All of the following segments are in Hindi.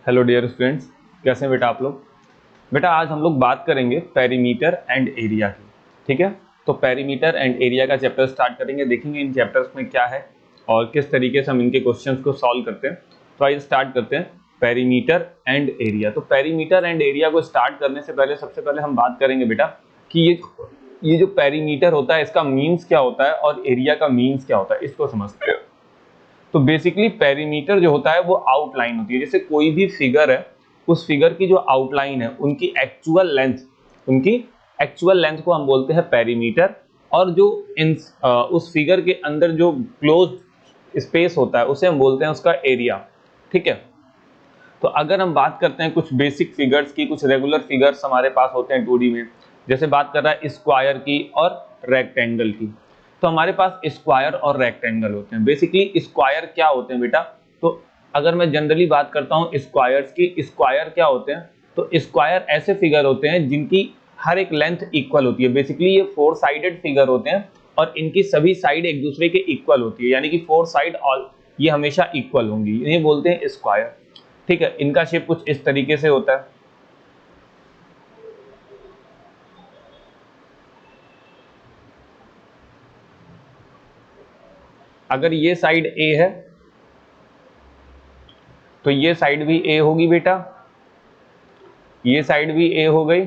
हेलो डियर स्टूडेंट्स, कैसे हैं बेटा आप लोग। बेटा आज हम लोग बात करेंगे पेरीमीटर एंड एरिया की। ठीक है, तो पेरीमीटर एंड एरिया का चैप्टर स्टार्ट करेंगे, देखेंगे इन चैप्टर्स में क्या है और किस तरीके से हम इनके क्वेश्चंस को सॉल्व करते हैं। तो आइए स्टार्ट करते हैं पेरीमीटर एंड एरिया। तो पेरीमीटर एंड एरिया को स्टार्ट करने से पहले सबसे पहले हम बात करेंगे बेटा कि ये जो पेरीमीटर होता है इसका मीन्स क्या होता है और एरिया का मीन्स क्या होता है, इसको समझते हैं। तो बेसिकली पेरीमीटर जो होता है वो आउटलाइन होती है। जैसे कोई भी फिगर है, उस फिगर की जो आउटलाइन है उनकी एक्चुअल लेंथ को हम बोलते हैं पेरीमीटर। और जो उस फिगर के अंदर जो क्लोज्ड स्पेस होता है उसे हम बोलते हैं उसका एरिया। ठीक है, तो अगर हम बात करते हैं कुछ बेसिक फिगर्स की, कुछ रेगुलर फिगर्स हमारे पास होते हैं 2D में, जैसे बात कर रहा है स्क्वायर की और रेक्टेंगल की। तो हमारे पास स्क्वायर और रेक्टेंगल होते हैं। बेसिकली स्क्वायर क्या होते हैं बेटा, तो अगर मैं जनरली बात करता हूँ स्क्वायर्स की, स्क्वायर क्या होते हैं, तो स्क्वायर ऐसे फिगर होते हैं जिनकी हर एक लेंथ इक्वल होती है। बेसिकली ये 4 साइडेड फिगर होते हैं और इनकी सभी साइड एक दूसरे के इक्वल होती है, यानी कि 4 साइड ऑल ये हमेशा इक्वल होंगी, इन्हें बोलते हैं स्क्वायर। ठीक है, इनका शेप कुछ इस तरीके से होता है। अगर ये साइड ए है तो ये साइड भी ए होगी बेटा, ये साइड भी ए हो गई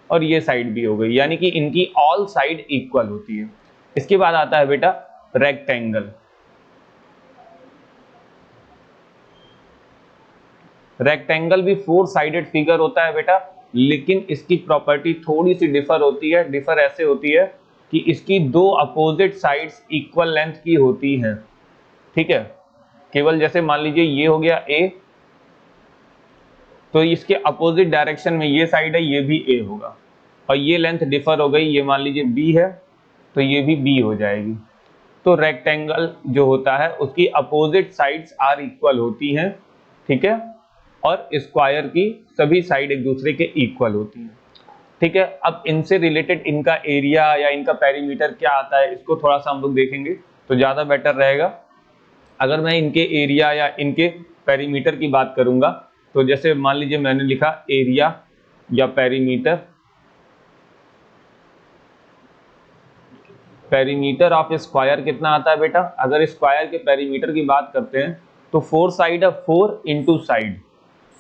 और ये साइड भी हो गई, यानी कि इनकी ऑल साइड इक्वल होती है। इसके बाद आता है बेटा रेक्टेंगल। रेक्टेंगल भी 4 साइडेड फिगर होता है बेटा, लेकिन इसकी प्रॉपर्टी थोड़ी सी डिफर होती है। डिफर ऐसे होती है कि इसकी 2 अपोजिट साइड्स इक्वल लेंथ की होती हैं। ठीक है, केवल जैसे मान लीजिए ये हो गया ए, तो इसके अपोजिट डायरेक्शन में ये साइड है, ये भी ए होगा, और ये लेंथ डिफर हो गई, ये मान लीजिए बी है तो ये भी बी हो जाएगी। तो रेक्टेंगल जो होता है उसकी अपोजिट साइड्स आर इक्वल होती हैं। ठीक है, और स्क्वायर की सभी साइड एक दूसरे के इक्वल होती हैं। ठीक है, अब इनसे रिलेटेड इनका एरिया या इनका पेरीमीटर क्या आता है इसको थोड़ा सा हम लोग देखेंगे तो ज़्यादा बेटर रहेगा। अगर मैं इनके एरिया या इनके पेरीमीटर की बात करूंगा तो जैसे मान लीजिए मैंने लिखा एरिया या पेरीमीटर, पेरीमीटर ऑफ स्क्वायर कितना आता है बेटा। अगर स्क्वायर के पेरीमीटर की बात करते हैं तो 4 साइड है, 4 इंटू साइड,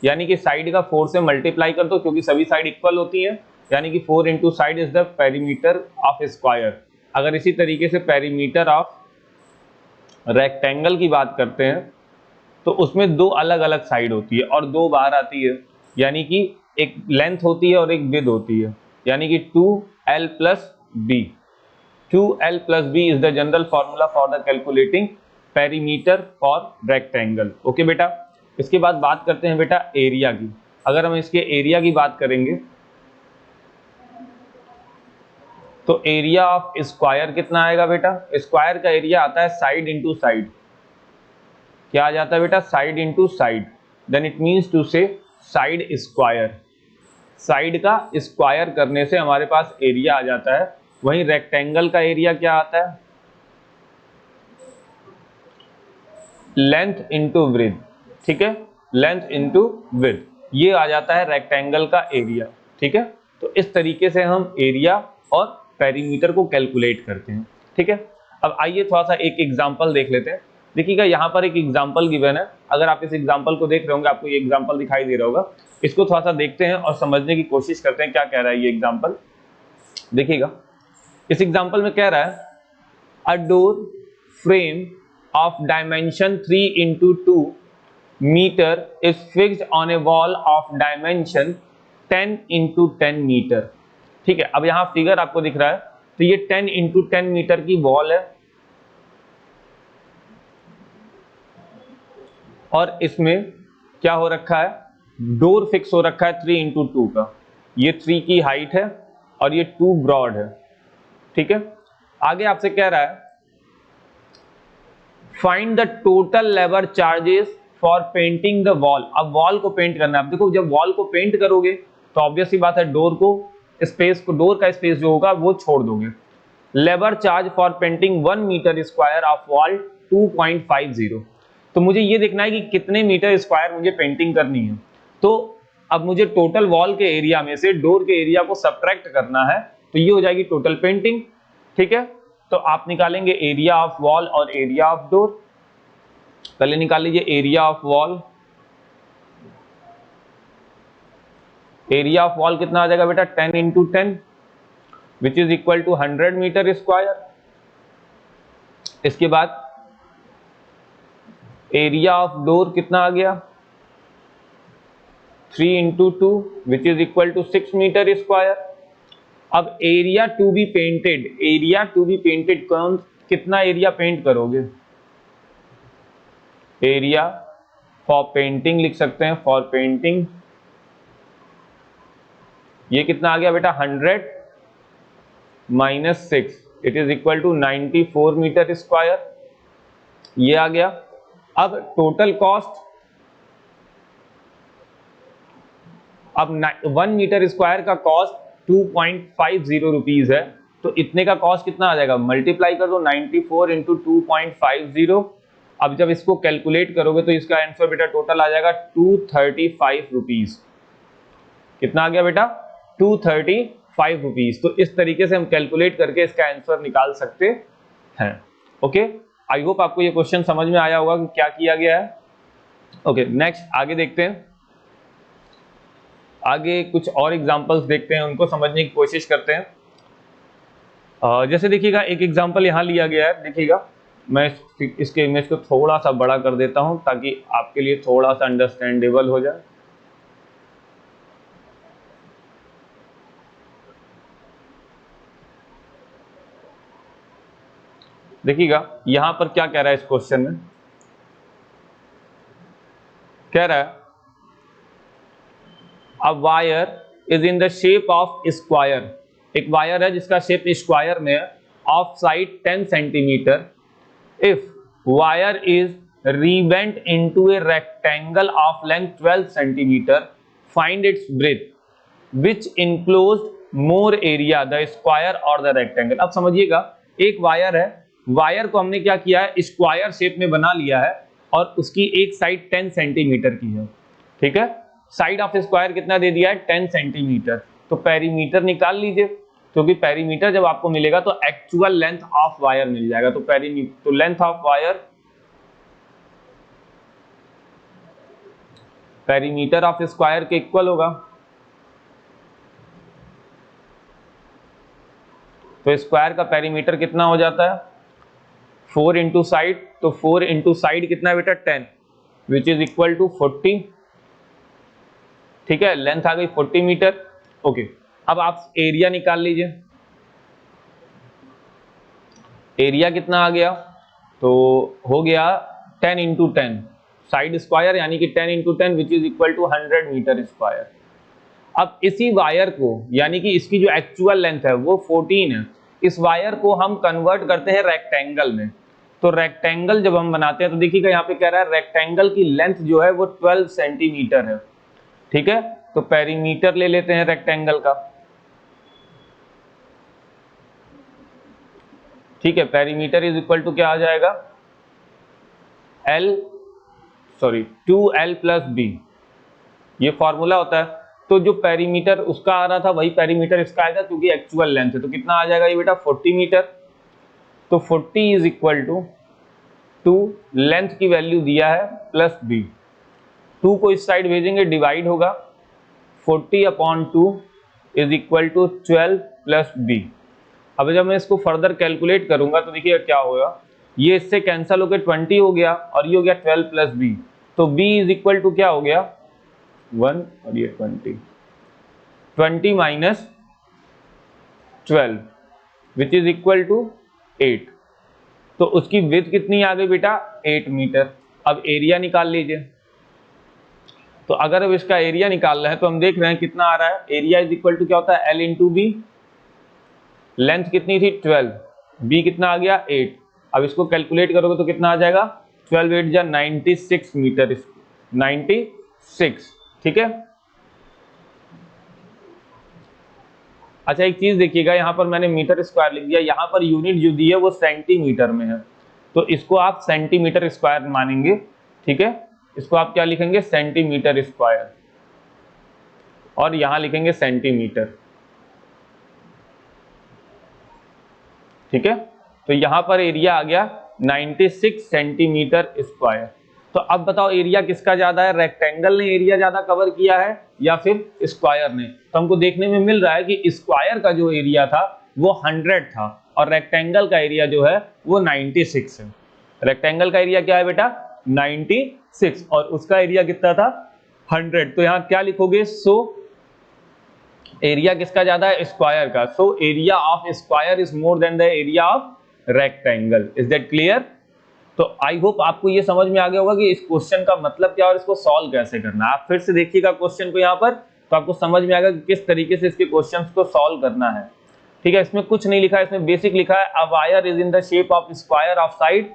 यानी कि साइड का 4 से मल्टीप्लाई कर दो क्योंकि सभी साइड इक्वल होती है, यानी कि 4 into side is the perimeter of square. अगर इसी तरीके से पेरीमीटर ऑफ रेक्टेंगल की बात करते हैं तो उसमें 2 अलग अलग साइड होती है और 2 बाहर आती है, यानी कि एक लेंथ होती है और एक विड्थ होती है, यानी कि 2l plus B. 2l plus B is the general formula for the calculating perimeter for rectangle. Okay बेटा, इसके बाद बात करते हैं बेटा एरिया की। अगर हम इसके एरिया की बात करेंगे तो एरिया ऑफ स्क्वायर कितना आएगा बेटा। स्क्वायर का एरिया आता है साइड इंटू साइड। क्या आ जाता है बेटा, side into side, then it means to say side square. Side का स्क्वायर करने से हमारे पास एरिया आ जाता है। वहीं रेक्टेंगल का एरिया क्या आता है, लेंथ इंटू विड्थ। ठीक है, लेंथ इंटू विड्थ, ये आ जाता है रेक्टेंगल का एरिया। ठीक है, तो इस तरीके से हम एरिया और पेरीमीटर को कैलकुलेट करते हैं। ठीक है, अब आइए थोड़ा सा एक एग्जांपल देख लेते हैं। देखिएगा यहाँ पर एक एग्जांपल गिवन है। अगर आप इस एग्जांपल को देख रहे होंगे आपको ये एग्जांपल दिखाई दे रहा होगा। इसको थोड़ा सा देखते हैं और समझने की कोशिश करते हैं क्या कह रहा है ये एग्जांपल। देखिएगा इस एग्जांपल में कह रहा है अ door frame of dimension 3 into 2 meter is fixed on a wall of dimension 10 into 10 meter। ठीक है, अब यहां फिगर आपको दिख रहा है तो ये 10 into 10 मीटर की वॉल है और इसमें क्या हो रखा है, डोर फिक्स हो रखा है 3 into 2 का। ये 3 की हाइट है और ये 2 ब्रॉड है। ठीक है, आगे आपसे कह रहा है find the total labour charges for painting the wall. अब वॉल को पेंट करना है। अब देखो जब वॉल को पेंट करोगे तो ऑब्वियस सी बात है डोर का स्पेस जो होगा वो छोड़ दोगे। Labour charge for painting 1 metre square of wall 2.50। तो मुझे ये देखना है कि कितने मीटर स्क्वायर मुझे पेंटिंग करनी है। तो अब मुझे टोटल वॉल के एरिया में से डोर के एरिया को सब्ट्रैक्ट करना है, तो ये हो जाएगी टोटल पेंटिंग। ठीक है, तो आप निकालेंगे एरिया ऑफ वॉल और एरिया ऑफ डोर। पहले निकाल लीजिए area of wall. Area of wall कितना आ जाएगा बेटा 10 into 10 which is equal to 100 metre square. इसके बाद एरिया ऑफ डोर कितना आ गया 3 into 2 which is equal to 6 meter square. अब area to be painted, area to be painted कौन कितना एरिया पेंट करोगे, एरिया फॉर पेंटिंग लिख सकते हैं, फॉर पेंटिंग। ये कितना आ गया बेटा 100 minus 6 it is equal to 94 metre square, ये आ गया। अब टोटल कॉस्ट, अब 1 मीटर स्क्वायर का कॉस्ट 2.50 रुपीज है, तो इतने का कॉस्ट कितना आ जाएगा, मल्टीप्लाई कर दो 94 इंटू 2.50। अब जब इसको कैलकुलेट करोगे तो इसका आंसर बेटा टोटल आ जाएगा 235 रुपीज। कितना आ गया बेटा 235 रुपीज। तो इस तरीके से हम कैलकुलेट करके इसका आंसर निकाल सकते हैं। ओके, आई होप आपको ये क्वेश्चन समझ में आया होगा कि क्या किया गया है। ओके, नेक्स्ट आगे देखते हैं। आगे कुछ और एग्जांपल्स देखते हैं, उनको समझने की कोशिश करते हैं। जैसे देखिएगा एक एग्जांपल यहाँ लिया गया है, देखिएगा मैं इसके इमेज को थोड़ा सा बड़ा कर देता हूँ ताकि आपके लिए थोड़ा सा अंडरस्टैंडेबल हो जाए। देखिएगा यहां पर क्या कह रहा है इस क्वेश्चन में, कह रहा है a wire is in the shape of square. एक वायर है जिसका शेप स्क्वायर में है, of side 10 centimeter. If wire is rebent into a rectangle of length 12 centimeter, find its breadth which enclosed more area the square और द रेक्टेंगल। अब समझिएगा एक वायर है, वायर को हमने क्या किया है स्क्वायर शेप में बना लिया है और उसकी एक साइड 10 सेंटीमीटर की है। ठीक है, साइड ऑफ स्क्वायर कितना दे दिया है 10 सेंटीमीटर। तो पेरीमीटर निकाल लीजिए, क्योंकि पेरीमीटर जब आपको मिलेगा तो एक्चुअल लेंथ ऑफ वायर मिल जाएगा। तो पेरीमीटर, तो length of wire, perimeter of square के इक्वल होगा। तो स्क्वायर का पेरीमीटर कितना हो जाता है 4 इंटू साइड, तो 4 इंटू साइड कितना है बेटा 10 विच इज इक्वल टू 40। ठीक है, लेंथ आ गई 40 मीटर। ओके, अब आप एरिया निकाल लीजिए। एरिया कितना आ गया, तो हो गया 10 इंटू 10 साइड स्क्वायर यानी कि 10 into 10 which is equal to 100 metre square. अब इसी वायर को, यानी कि इसकी जो एक्चुअल लेंथ है वो 14 है, इस वायर को हम कन्वर्ट करते हैं रेक्टेंगल में। तो रेक्टेंगल जब हम बनाते हैं तो देखिएगा यहाँ पे कह रहा है रेक्टेंगल की लेंथ जो है वो 12 सेंटीमीटर है। ठीक है, तो पेरीमीटर ले लेते हैं रेक्टेंगल का। ठीक है, पेरीमीटर इज इक्वल टू क्या आ जाएगा 2L प्लस बी, ये फॉर्मूला होता है। तो जो पेरीमीटर उसका आ रहा था वही पेरीमीटर इसका आएगा क्योंकि एक्चुअल लेंथ है। तो कितना आ जाएगा ये बेटा 40 मीटर। तो 40 इज इक्वल टू 2 लेंथ की वैल्यू दिया है प्लस बी, 2 को इस साइड भेजेंगे डिवाइड होगा, 40 upon 2 is equal to 12 plus B. अब जब मैं इसको फर्दर कैलकुलेट करूंगा तो देखिए क्या होगा, ये इससे कैंसिल होकर 20 हो गया और ये हो गया 12 प्लस बी। तो b इज इक्वल टू क्या हो गया 1 और ये 20 minus 12 which is equal to 8। तो उसकी विड्थ कितनी आ गई बेटा 8 मीटर। अब एरिया निकाल लीजिए। तो अगर अब इसका एरिया निकाल रहे हैं तो हम देख रहे हैं कितना आ रहा है, एरिया इज इक्वल टू क्या होता है L इंटू बी। लेंथ कितनी थी 12, बी कितना आ गया 8। अब इसको कैलकुलेट करोगे तो कितना आ जाएगा 12 8 जा 96 मीटर, 96। ठीक है, अच्छा एक चीज देखिएगा, यहाँ पर मैंने मीटर स्क्वायर लिख दिया, यहाँ पर यूनिट जो दी है वो सेंटीमीटर में है, तो इसको आप सेंटीमीटर स्क्वायर मानेंगे। ठीक है, इसको आप क्या लिखेंगे, सेंटीमीटर स्क्वायर, और यहां लिखेंगे सेंटीमीटर। ठीक है, तो यहां पर एरिया आ गया 96 सेंटीमीटर स्क्वायर। तो अब बताओ एरिया किसका ज्यादा है, रेक्टेंगल ने एरिया ज्यादा कवर किया है या फिर स्क्वायर ने? तो हमको देखने में मिल रहा है कि स्क्वायर का जो एरिया था वो 100 था और रेक्टेंगल का एरिया जो है वो 96 है। रेक्टेंगल का एरिया क्या है बेटा, 96, और उसका एरिया कितना था, 100। तो यहाँ क्या लिखोगे, सो एरिया किसका ज्यादा है, स्क्वायर का। So area of square is more than the area of rectangle. Is that clear? तो आई होप आपको ये समझ में आ गया होगा कि इस क्वेश्चन का मतलब क्या और इसको सॉल्व कैसे करना है। आप फिर से देखिएगा क्वेश्चन को यहाँ पर, तो आपको समझ में आएगा कि किस तरीके से इसके क्वेश्चंस को सॉल्व करना है। ठीक है, इसमें कुछ नहीं लिखा है, इसमें बेसिक लिखा है a wire is in the shape of square of side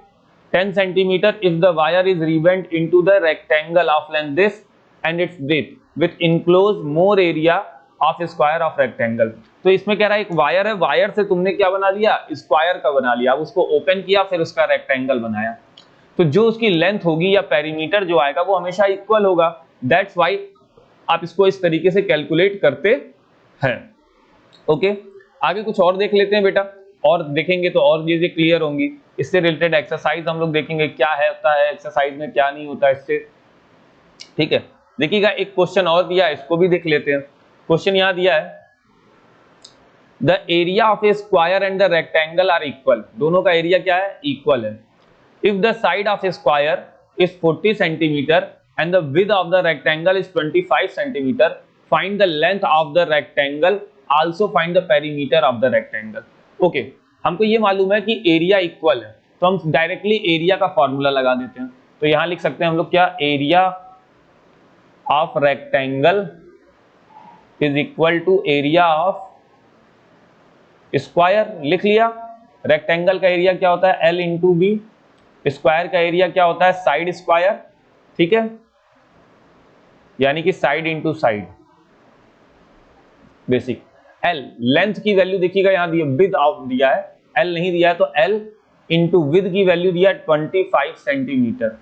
10 centimeter if the wire is rebent into the rectangle of length this and its breadth with enclose more area of square of rectangle. तो इसमें कह रहा है एक वायर है, वायर से तुमने क्या बना लिया, स्क्वायर का बना लिया, अब उसको ओपन किया फिर उसका रेक्टेंगल बनाया। तो जो उसकी लेंथ होगी या पेरीमीटर जो आएगा वो हमेशा इक्वल होगा। दैट्स व्हाई आप इसको इस तरीके से कैलकुलेट करते हैं। ओके, आगे कुछ और देख लेते हैं बेटा, और देखेंगे तो और चीजें क्लियर होंगी। इससे रिलेटेड एक्सरसाइज हम लोग देखेंगे क्या है होता है एक्सरसाइज में, क्या नहीं होता इससे। ठीक है, देखिएगा एक क्वेश्चन और दिया है, इसको भी देख लेते हैं। क्वेश्चन यहाँ दिया है the area of a square and the rectangle are equal. दोनों का एरिया क्या है, इक्वल है। If the side of a square is 40 centimetre and the width of the rectangle is 25 centimetre, find the length of the rectangle, also find the perimeter of the rectangle. Okay, हमको ये मालूम है कि एरिया इक्वल है, तो हम डायरेक्टली एरिया का फॉर्मूला लगा देते हैं। तो यहां लिख सकते हैं हम लोग क्या, area of rectangle is equal to area of square. लिख लिया, रेक्टेंगल का एरिया क्या होता है, L इंटू बी, स्क्वायर का एरिया क्या होता है, साइड स्क्वायर। ठीक है, यानी कि side into side, basic. L length की वैल्यू देखिएगा यहाँ दिया, विड्थ ऑफ दिया है, L नहीं दिया है, तो L इंटू विड्थ की वैल्यू दिया है 25 centimetre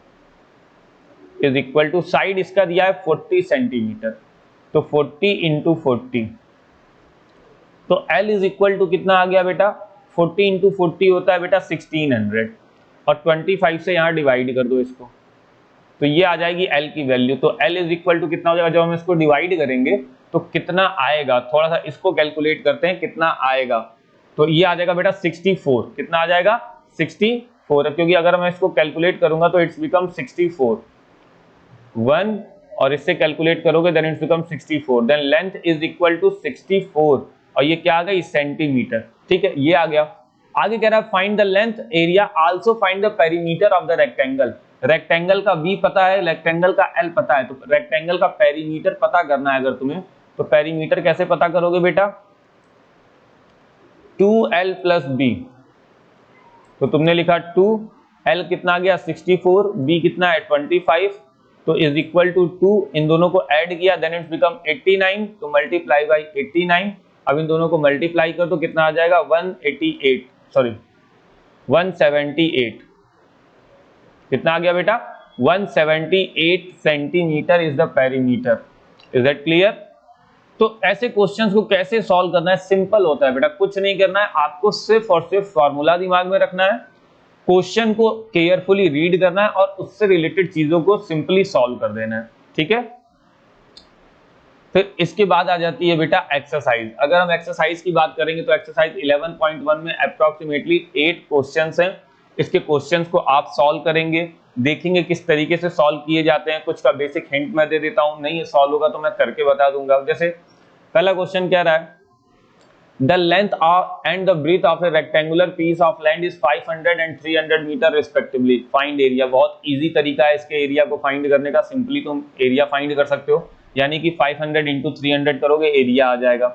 is equal to side इसका दिया है 40 सेंटीमीटर, तो 40 इंटू 40, तो L इज इक्वल टू कितना आ गया बेटा, 40 इंटू 40 होता है बेटा 1600, और 25 से यहाँ डिवाइड कर दो इसको, तो ये आ जाएगी L की वैल्यू। तो L इज इक्वल टू कितना हो जाएगा, जब हम इसको डिवाइड करेंगे तो कितना आएगा, थोड़ा सा इसको कैलकुलेट करते हैं कितना आएगा। तो ये आ जाएगा बेटा 64, कितना आ जाएगा 64, क्योंकि अगर मैं इसको कैलकुलेट करूंगा तो इट्स बिकम 64, 1 और इससे कैलकुलेट करोगे then it's become 64, then length is equal to 64, और ये क्या आ गई, सेंटीमीटर। ठीक है, ये आ गया। आगे कह रहा है find the length area, also find the perimeter of the rectangle. Rectangle का V पता है, रेक्टेंगल का L पता है, तो रेक्टेंगल का पेरीमीटर पता करना है अगर तुम्हें, तो पेरीमीटर कैसे पता करोगे बेटा, 2L प्लस B। तो तुमने लिखा 2L कितना आ गया 64, B कितना है 25, तो इज इक्वल टू 2, इन दोनों को ऐड किया देन इट्स बिकम 89, तो मल्टीप्लाई बाई 89। अब इन दोनों को मल्टीप्लाई कर तो कितना आ जाएगा 178, कितना आ गया बेटा 178 centimetre is the perimeter. Is that clear? तो ऐसे क्वेश्चंस को कैसे सॉल्व करना है, सिंपल होता है बेटा, कुछ नहीं करना है, आपको सिर्फ और सिर्फ फॉर्मूला दिमाग में रखना है, क्वेश्चन को केयरफुली रीड करना है और उससे रिलेटेड चीजों को सिंपली सॉल्व कर देना है। ठीक है, फिर इसके बाद आ जाती है बेटा एक्सरसाइज। अगर हम एक्सरसाइज की बात करेंगे तो एक्सरसाइज 11.1 में अप्रोक्सीमेटली 8 क्वेश्चंस हैं। इसके क्वेश्चंस को आप सॉल्व करेंगे, देखेंगे किस तरीके से सॉल्व किए जाते हैं। कुछ का बेसिक हिंट मैं दे देता हूं, नहीं सॉल्व होगा तो मैं करके बता दूंगा। जैसे पहला क्वेश्चन कह रहा है the length and the breadth of a rectangular piece of land is 500 and 300 metre respectively, find area. बहुत इजी तरीका है इसके एरिया को फाइंड करने का, सिंपली तुम एरिया फाइंड कर सकते हो, यानी कि 500 इंटू 300 करोगे एरिया आ जाएगा।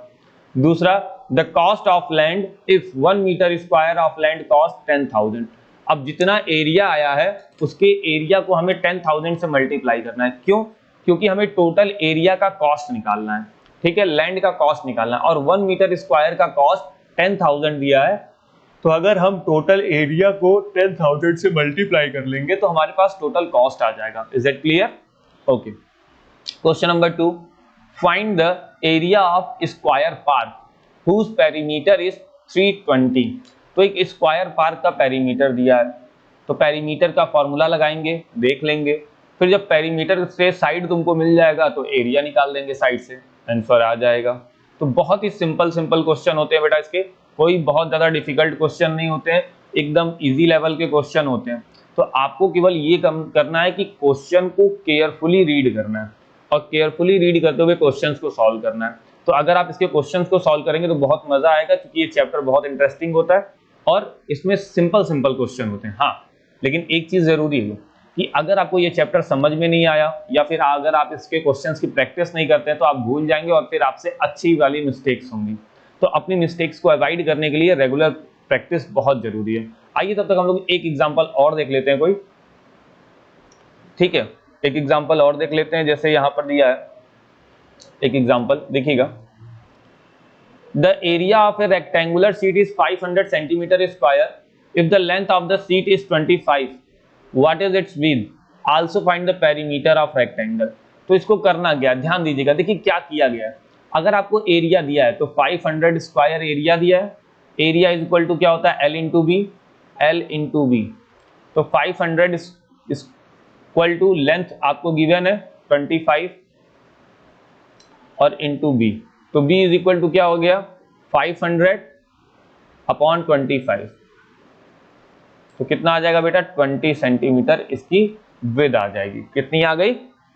दूसरा the cost of land if 1 metre square of land cost 10,000। अब जितना एरिया आया है उसके एरिया को हमें 10,000 से मल्टीप्लाई करना है। क्यों? क्योंकि हमें टोटल एरिया का कॉस्ट निकालना है। ठीक है, लैंड का कॉस्ट निकालना है, और 1 मीटर स्क्वायर का कॉस्ट 10,000 दिया है, तो अगर हम टोटल एरिया को 10,000 से मल्टीप्लाई कर लेंगे तो हमारे पास टोटल कॉस्ट आ जाएगा। Is it clear? Okay. Question number 2, find the area of square park whose perimeter is 320। तो एक स्क्वायर पार्क का पेरीमीटर दिया है, तो पेरीमीटर का फॉर्मूला लगाएंगे, देख लेंगे, फिर जब पेरीमीटर से साइड तुमको मिल जाएगा तो एरिया निकाल देंगे साइड से, आंसर आ जाएगा। तो बहुत ही सिंपल क्वेश्चन होते हैं बेटा, इसके कोई बहुत ज्यादा डिफिकल्ट क्वेश्चन नहीं होते हैं, एकदम इजी लेवल के क्वेश्चन होते हैं। तो आपको केवल ये करना है कि क्वेश्चन को केयरफुली रीड करना है और केयरफुली रीड करते हुए क्वेश्चंस को सॉल्व करना है। तो अगर आप इसके क्वेश्चंस को सॉल्व करेंगे तो बहुत मजा आएगा, क्योंकि ये चैप्टर बहुत इंटरेस्टिंग होता है और इसमें सिंपल क्वेश्चन होते हैं। हाँ, लेकिन एक चीज जरूरी है कि अगर आपको ये चैप्टर समझ में नहीं आया या फिर अगर आप इसके क्वेश्चंस की प्रैक्टिस नहीं करते हैं तो आप भूल जाएंगे और फिर आपसे अच्छी वाली मिस्टेक्स होंगी। तो अपनी मिस्टेक्स को अवॉइड करने के लिए रेगुलर प्रैक्टिस बहुत जरूरी है। आइए तब तक हम लोग एक एग्जांपल और देख लेते हैं कोई, ठीक है, एक एग्जांपल और देख लेते हैं। जैसे यहां पर दिया है एक एग्जांपल, देखिएगा, the area of a rectangular sheet is 500 centimetre square if the length of the sheet is 25, what is it's width, also find the perimeter of rectangle. तो इसको करना क्या, ध्यान दीजिएगा, देखिए क्या किया गया है। अगर आपको एरिया दिया है तो 500 स्क्वायर एरिया दिया है, एरिया इज इक्वल टू क्या होता है, L into B, L into B. तो 500 इक्वल टू लेंथ आपको गिवन है 25 और इंटू बी, तो b इज इक्वल टू क्या हो गया 500 अपॉन 25, तो कितना आ जाएगा बेटा 20 सेंटीमीटर इसकी विड्थ आ जाएगी। कितनी आ गई,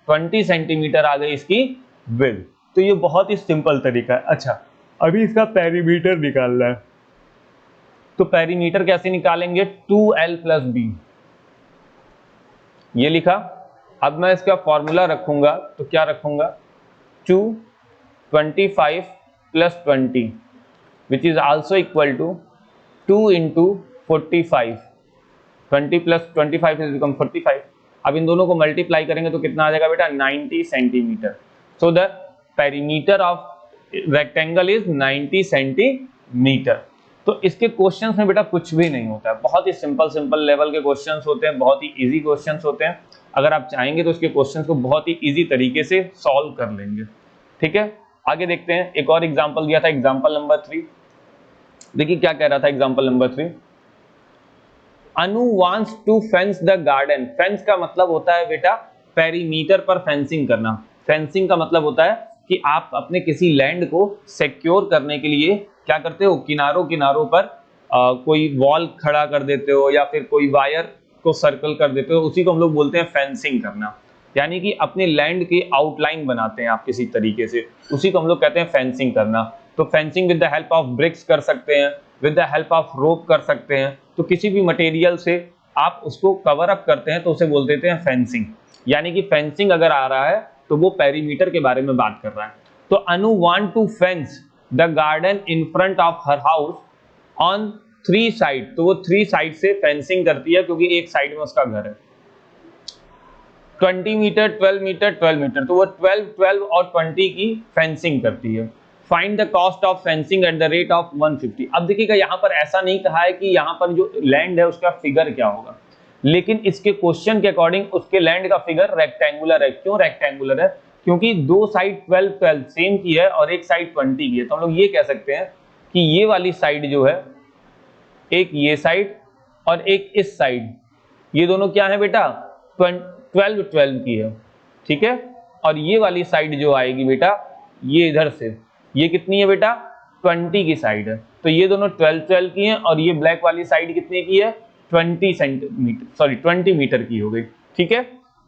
20 सेंटीमीटर आ गई इसकी विड्थ। तो ये बहुत ही सिंपल तरीका है। अच्छा, अभी इसका पेरीमीटर निकालना है, तो पेरीमीटर कैसे निकालेंगे, 2L प्लस बी, ये लिखा। अब मैं इसका फॉर्मूला रखूंगा, तो क्या रखूंगा, 25 plus 20 which is also equal to 2 into 45, 20 plus 25 is become 45। अब इन दोनों को मल्टीप्लाई करेंगे तो कितना आ जाएगा बेटा 90 centimetre. So the perimeter of rectangle is 90 centimetre. तो इसके क्वेश्चंस में बेटा कुछ भी नहीं होता है, बहुत ही सिंपल लेवल के क्वेश्चंस होते हैं, बहुत ही इजी क्वेश्चंस होते हैं। अगर आप चाहेंगे तो इसके क्वेश्चंस को बहुत ही इजी तरीके से सॉल्व कर लेंगे। ठीक है, आगे देखते हैं। एक और एग्जांपल दिया था, एग्जांपल नंबर 3। देखिए क्या कह रहा था example number 3, Anu wants to fence the garden. Fence का मतलब होता है बेटा पेरीमीटर पर फेंसिंग करना। फेंसिंग का मतलब होता है कि आप अपने किसी लैंड को सिक्योर करने के लिए क्या करते हो, किनारों पर कोई वॉल खड़ा कर देते हो या फिर कोई वायर को सर्कल कर देते हो, उसी को हम लोग बोलते हैं फेंसिंग करना। यानी कि अपने लैंड की आउटलाइन बनाते हैं आप किसी तरीके से, उसी को हम लोग कहते हैं फेंसिंग करना। तो fencing with the help of BRICS कर सकते हैं, with the help of rope कर सकते हैं, तो किसी भी मटेरियल से आप उसको कवर अप करते हैं तो उसे बोल देते हैं फेंसिंग। यानी कि फेंसिंग अगर आ रहा है तो वो पेरीमीटर के बारे में बात कर रहा है। तो Anu want to fence the garden in front of her house on 3 side, तो वो 3 साइड से फेंसिंग करती है क्योंकि एक साइड में उसका घर है। 20 मीटर, 12 मीटर, 12 मीटर, तो वो 12 और 20 की फेंसिंग करती है। Find the cost of fencing at the rate of 150। अब देखिएगा यहाँ पर ऐसा नहीं कहा है कि यहाँ पर जो लैंड है उसका फिगर क्या होगा, लेकिन इसके क्वेश्चन के अकॉर्डिंग उसके लैंड का फिगर रेक्टेंगुलर है। क्यों रेक्टेंगुलर है, क्योंकि दो साइड 12 सेम की है और एक साइड 20 की है। तो हम लोग ये कह सकते हैं कि ये वाली साइड जो है, एक ये साइड और एक इस साइड, ये दोनों क्या है बेटा 12 की है। ठीक है, और ये वाली साइड जो आएगी बेटा, ये इधर से, ये कितनी है बेटा 20 की साइड है। तो ये दोनों 12 की हैं और ये ब्लैक वाली साइड कितने की है 20 मीटर की हो गई। ठीक है,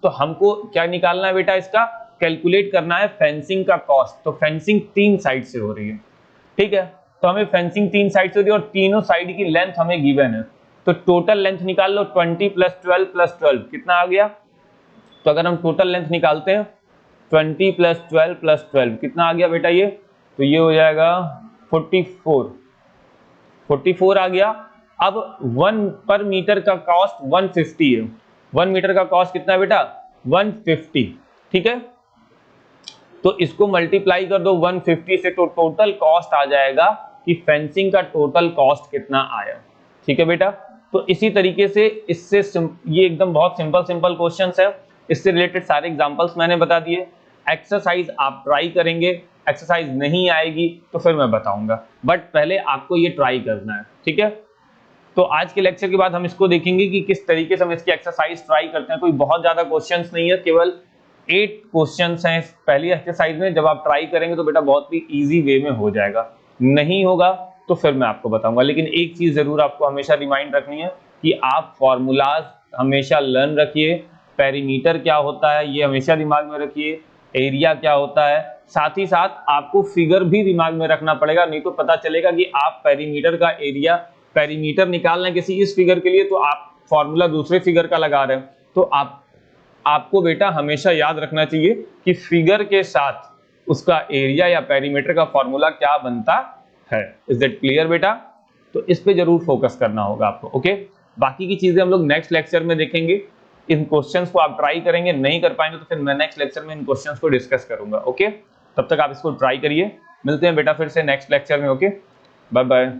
तो हमको क्या निकालना है बेटा, इसका कैलकुलेट करना है फेंसिंग का कॉस्ट। तो फेंसिंग 3 साइड से हो रही है। ठीक है, तो हमें फेंसिंग 3 साइड से हो रही है और तीनों साइड की लेंथ हमें गिवन है। तो टोटल लेंथ निकाल लो, 20 प्लस 12 कितना आ गया। तो अगर हम टोटल लेंथ निकालते हैं 20 प्लस 12 कितना आ गया बेटा, ये तो ये हो जाएगा 44 आ गया। अब 1 पर मीटर का कॉस्ट 150 है। 1 मीटर का कॉस्ट कितना है बेटा 150। ठीक है, तो इसको मल्टीप्लाई कर दो 150 से, तो टोटल कॉस्ट आ जाएगा कि फेंसिंग का टोटल कॉस्ट कितना आया। ठीक है बेटा। तो इसी तरीके से इससे ये एकदम बहुत सिंपल क्वेश्चंस है, इससे रिलेटेड सारे एग्जांपल्स मैंने बता दिए। एक्सरसाइज आप ट्राई करेंगे, एक्सरसाइज नहीं आएगी तो फिर मैं बताऊंगा, बट पहले आपको ये ट्राई करना है, ठीक है। तो आज के लेक्चर के बाद हम इसको देखेंगे कि किस तरीके से हम इसकी एक्सरसाइज ट्राई करते हैं। कोई बहुत ज्यादा क्वेश्चंस नहीं है, केवल 8 क्वेश्चंस हैं पहली एक्सरसाइज में। जब आप ट्राई करेंगे तो बेटा बहुत ही इजी वे में हो जाएगा, नहीं होगा तो फिर मैं आपको बताऊंगा। लेकिन एक चीज जरूर आपको हमेशा रिमाइंड रखनी है कि आप फॉर्मूलाज हमेशा लर्न रखिए, पेरीमीटर क्या होता है ये हमेशा दिमाग में रखिए, एरिया क्या होता है, साथ ही साथ आपको फिगर भी दिमाग में रखना पड़ेगा, नहीं तो पता चलेगा कि आप पेरीमीटर का एरिया, पेरीमीटर निकालना है किसी इस फिगर के लिए तो आप फॉर्मूला दूसरे फिगर का लगा रहे हैं। तो आपको बेटा हमेशा याद रखना चाहिए कि फिगर के साथ उसका एरिया या पेरीमीटर का फॉर्मूला क्या बनता है। इज दैट क्लियर बेटा? तो इस पे जरूर फोकस करना होगा आपको, ओके। बाकी की चीजें हम लोग नेक्स्ट लेक्चर में देखेंगे। इन क्वेश्चंस को आप ट्राई करेंगे, नहीं कर पाएंगे तो फिर मैं नेक्स्ट लेक्चर में इन क्वेश्चंस को डिस्कस करूंगा, ओके। तब तक आप इसको ट्राई करिए। मिलते हैं बेटा फिर से नेक्स्ट लेक्चर में, ओके। Bye bye.